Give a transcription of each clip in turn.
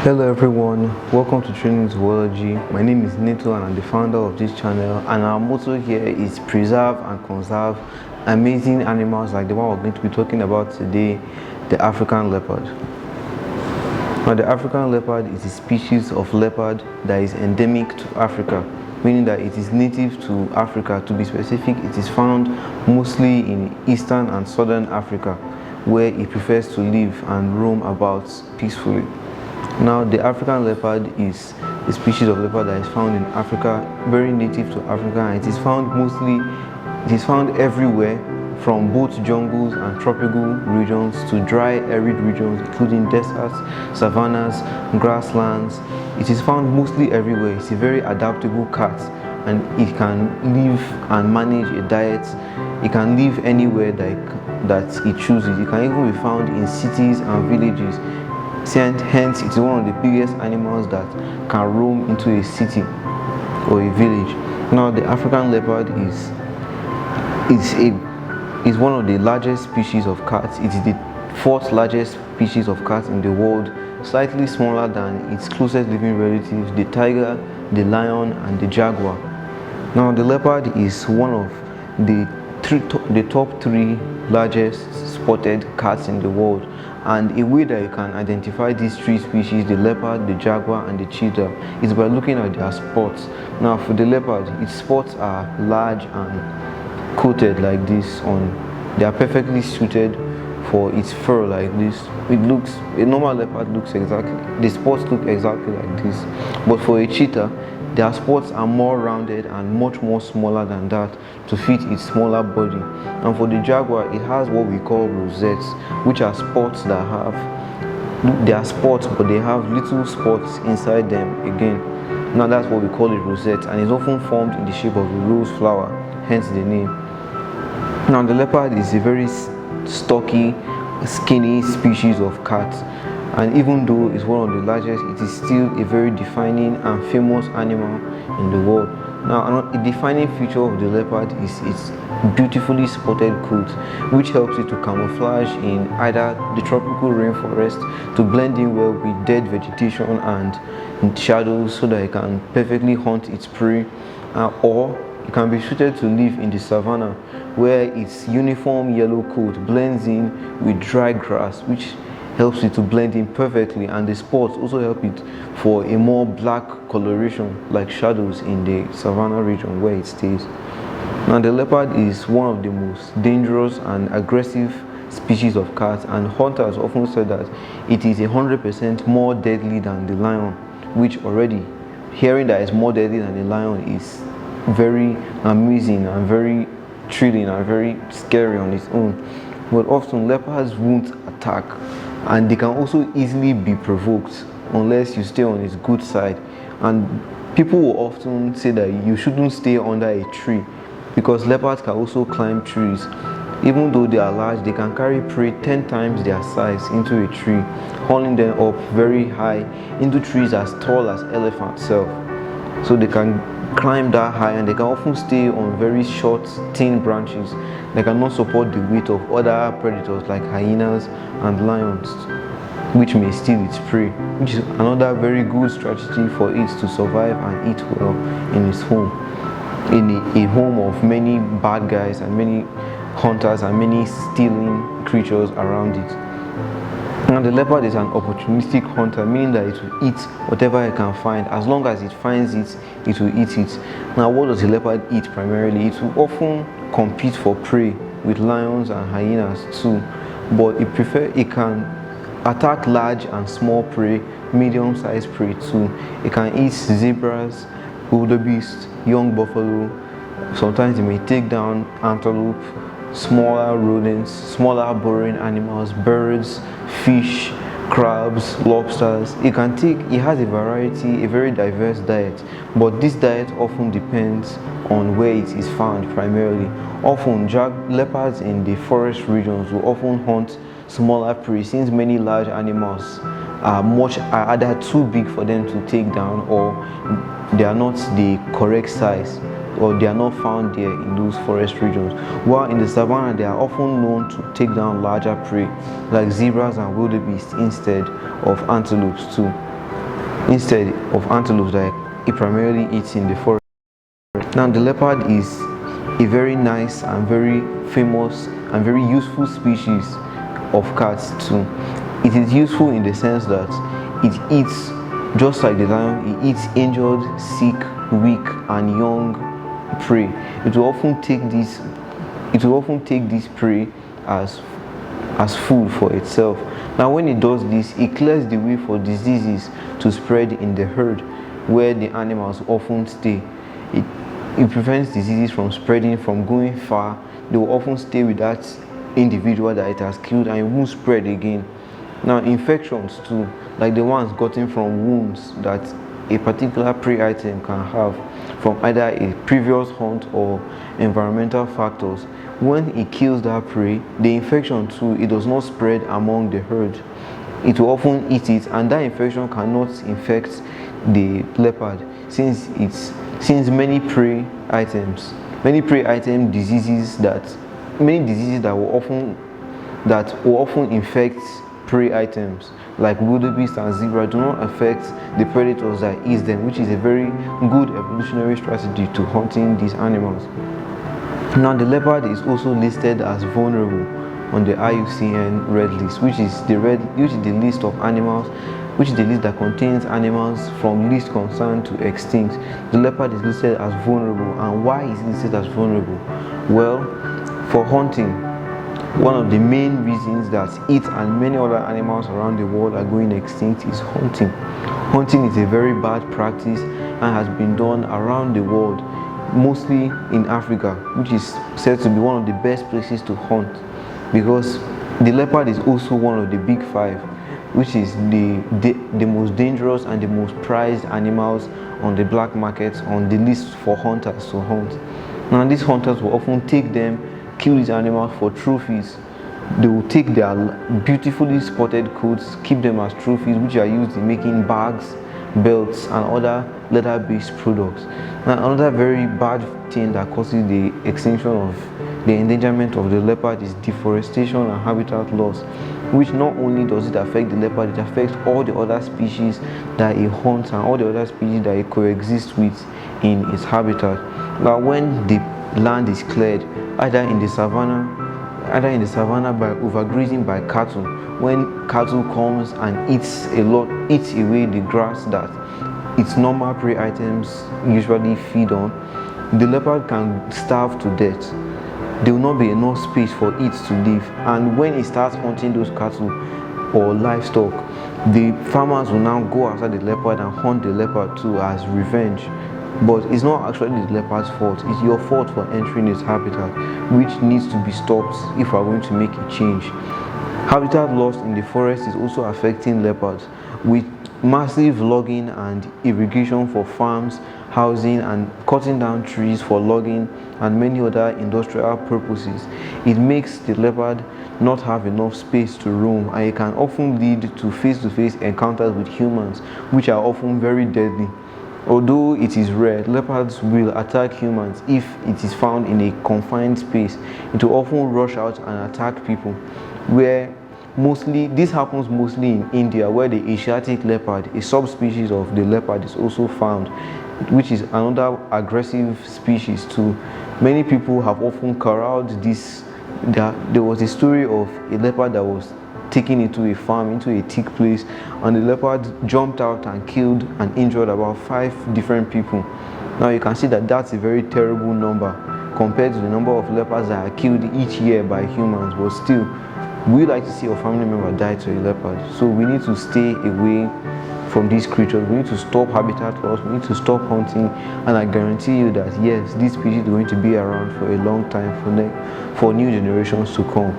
Hello everyone, welcome to Training Zoology. My name is Neto and I'm the founder of this channel, and our motto here is preserve and conserve amazing animals like the one we're going to be talking about today, the African leopard. Now the African leopard is a species of leopard that is endemic to Africa, meaning that it is native to Africa. To be specific, it is found mostly in eastern and southern Africa, where it prefers to live and roam about peacefully. Now, the African leopard is a species of leopard that is found in Africa, very native to Africa, and it is found everywhere, from both jungles and tropical regions to dry, arid regions, including deserts, savannas, grasslands. It is found mostly everywhere. It's a very adaptable cat, and it can live and manage a diet. It can live anywhere that it chooses. It can even be found in cities and villages. Hence, it's one of the biggest animals that can roam into a city or a village. Now, the African leopard is one of the largest species of cats. It is the fourth largest species of cats in the world, slightly smaller than its closest living relatives, the tiger, the lion, and the jaguar. Now, the leopard is one of the top three largest spotted cats in the world. And a way that you can identify these three species, the leopard, the jaguar, and the cheetah, is by looking at their spots. Now, for the leopard, its spots are large and coated like this. They are perfectly suited for its fur like this. A normal leopard looks exactly, the spots look exactly like this. But for a cheetah, their spots are more rounded and much more smaller than that to fit its smaller body. And for the jaguar, it has what we call rosettes, which are spots they are spots, but they have little spots inside them again. Now that's what we call a rosette, and it's often formed in the shape of a rose flower, hence the name. Now the leopard is a very stocky, skinny species of cat. And even though it's one of the largest, it is still a very defining and famous animal in the world. Now, a defining feature of the leopard is its beautifully spotted coat, which helps it to camouflage in either the tropical rainforest to blend in well with dead vegetation and shadows, so that it can perfectly hunt its prey, or it can be suited to live in the savannah, where its uniform yellow coat blends in with dry grass, which helps it to blend in perfectly, and the spots also help it for a more black coloration, like shadows in the savannah region where it stays. Now the leopard is one of the most dangerous and aggressive species of cat, and hunters often say that it is 100% more deadly than the lion, which already, hearing that it's more deadly than the lion is very amazing and very thrilling and very scary on its own. But often leopards won't attack, and they can also easily be provoked unless you stay on its good side. And people will often say that you shouldn't stay under a tree, because leopards can also climb trees. Even though they are large, they can carry prey 10 times their size into a tree, hauling them up very high into trees as tall as elephant self. So they can climb that high, and they can often stay on very short, thin branches. They cannot support the weight of other predators like hyenas and lions, which may steal its prey, which is another very good strategy for it to survive and eat well in its home, in a home of many bad guys and many hunters and many stealing creatures around it. Now the leopard is an opportunistic hunter, meaning that it will eat whatever it can find. As long as it finds it, it will eat it. Now, what does the leopard eat primarily? It will often compete for prey with lions and hyenas too, but it can attack large and small prey, medium-sized prey too. It can eat zebras, wildebeest, young buffalo. Sometimes it may take down antelope, smaller rodents, smaller burrowing animals, birds, fish, crabs, lobsters. It has a very diverse diet, but this diet often depends on where it is found primarily. Often, leopards in the forest regions will often hunt smaller prey, since many large animals are either too big for them to take down, or they are not the correct size, or they are not found there in those forest regions. While in the savannah, they are often known to take down larger prey like zebras and wildebeest instead of antelopes too. instead of antelopes that it primarily eats in the forest. Now the leopard is a very nice and very famous and very useful species of cats too. It is useful in the sense that it eats, just like the lion, it eats injured, sick, weak and young prey. It will often take this prey as food for itself. Now when it does this, it clears the way for diseases to spread in the herd where the animals often stay. It prevents diseases from spreading, from going far. They will often stay with that individual that it has killed and it won't spread again. Now infections too, like the ones gotten from wounds that a particular prey item can have from either a previous hunt or environmental factors, when it kills that prey, the infection too, it does not spread among the herd. It will often eat it, and that infection cannot infect the leopard since many prey item diseases that will often infect prey items like wildebeest and zebra do not affect the predators that eat them, which is a very good evolutionary strategy to hunting these animals. Now the leopard is also listed as vulnerable on the IUCN Red List, which is the list that contains animals from least concern to extinct. The leopard is listed as vulnerable. And why is it listed as vulnerable? Well, for hunting, one of the main reasons that it and many other animals around the world are going extinct is hunting. Hunting is a very bad practice and has been done around the world, mostly in Africa, which is said to be one of the best places to hunt, because the leopard is also one of the big five, which is the most dangerous and the most prized animals on the black market, on the list for hunters to hunt. Now these hunters will often kill these animals for trophies. They will take their beautifully spotted coats, keep them as trophies, which are used in making bags, belts and other leather-based products. Now another very bad thing that causes the endangerment of the leopard is deforestation and habitat loss, which not only does it affect the leopard, it affects all the other species that it hunts and all the other species that it coexists with in its habitat. Now when the land is cleared, either in the savannah by overgrazing by cattle, when cattle comes and eats away the grass that its normal prey items usually feed on, the leopard can starve to death. There will not be enough space for it to live, and when it starts hunting those cattle or livestock, the farmers will now go after the leopard and hunt the leopard too as revenge. But it's not actually the leopard's fault, it's your fault for entering its habitat, which needs to be stopped if we're going to make a change. Habitat loss in the forest is also affecting leopards, with massive logging and irrigation for farms, housing and cutting down trees for logging and many other industrial purposes. It makes the leopard not have enough space to roam, and it can often lead to face-to-face encounters with humans, which are often very deadly. Although it is rare, leopards will attack humans if it is found in a confined space. It will often rush out and attack people, this happens mostly in India, where the Asiatic leopard, a subspecies of the leopard, is also found, which is another aggressive species too. Many people have often corralled this. There was a story of a leopard that was taken into a farm, into a thick place, and the leopard jumped out and killed and injured about 5 different people. Now you can see that that's a very terrible number compared to the number of leopards that are killed each year by humans, but still, we like to see a family member die to a leopard. So we need to stay away from these creatures. We need to stop habitat loss, we need to stop hunting, and I guarantee you that yes, this species is going to be around for a long time for new generations to come.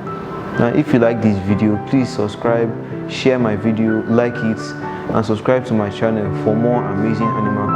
Now if you like this video, please subscribe, share my video, like it, and subscribe to my channel for more amazing animal